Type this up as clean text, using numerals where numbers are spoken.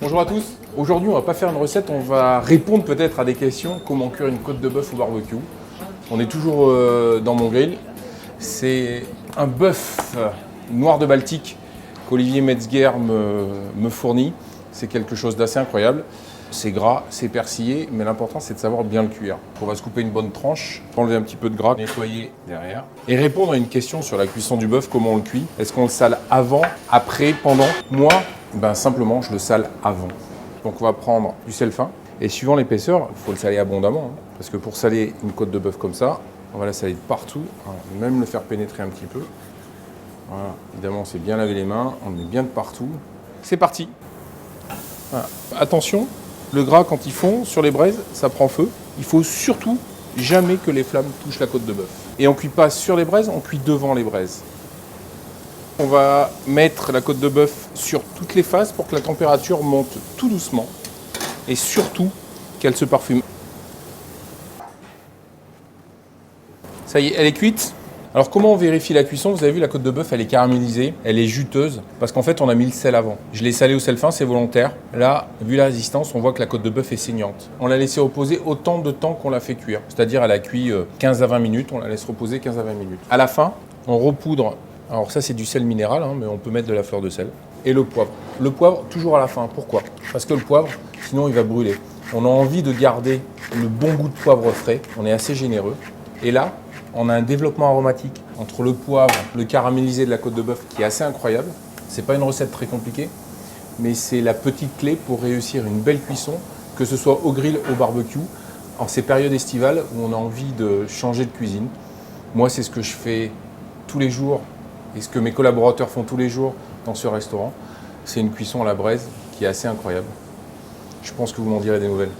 Bonjour à tous. Aujourd'hui, on va pas faire une recette, on va répondre peut-être à des questions. Comment cuire une côte de bœuf au barbecue. On est toujours dans mon grill. C'est un bœuf noir de Baltique qu'Olivier Metzger me fournit. C'est quelque chose d'assez incroyable. C'est gras, c'est persillé, mais l'important c'est de savoir bien le cuire. On va se couper une bonne tranche, enlever un petit peu de gras, nettoyer derrière. Et répondre à une question sur la cuisson du bœuf, comment on le cuit. Est-ce qu'on le sale avant, après, pendant? Moi, simplement je le sale avant. Donc on va prendre du sel fin, et suivant l'épaisseur, il faut le saler abondamment. Parce que pour saler une côte de bœuf comme ça, on va la saler de partout, même le faire pénétrer un petit peu. Voilà, évidemment c'est bien laver les mains, on le met bien de partout. C'est parti. Voilà. Attention, le gras quand il fond sur les braises, ça prend feu. Il faut surtout jamais que les flammes touchent la côte de bœuf. Et on ne cuit pas sur les braises, on cuit devant les braises. On va mettre la côte de bœuf sur toutes les faces pour que la température monte tout doucement. Et surtout qu'elle se parfume. Ça y est, elle est cuite. Alors comment on vérifie la cuisson? Vous avez vu, la côte de bœuf, elle est caramélisée, elle est juteuse, parce qu'en fait, on a mis le sel avant. Je l'ai salé au sel fin, c'est volontaire. Là, vu la résistance, on voit que la côte de bœuf est saignante. On l'a laissé reposer autant de temps qu'on l'a fait cuire. C'est-à-dire, elle a cuit 15 à 20 minutes, on la laisse reposer 15 à 20 minutes. À la fin, on repoudre. Alors ça, c'est du sel minéral, mais on peut mettre de la fleur de sel. Et le poivre. Le poivre, toujours à la fin. Pourquoi? Parce que le poivre, sinon, il va brûler. On a envie de garder le bon goût de poivre frais. On est assez généreux. Et là, on a un développement aromatique entre le poivre, le caramélisé de la côte de bœuf qui est assez incroyable. C'est pas une recette très compliquée, mais c'est la petite clé pour réussir une belle cuisson, que ce soit au grill, au barbecue, en ces périodes estivales où on a envie de changer de cuisine. Moi, c'est ce que je fais tous les jours et ce que mes collaborateurs font tous les jours dans ce restaurant. C'est une cuisson à la braise qui est assez incroyable. Je pense que vous m'en direz des nouvelles.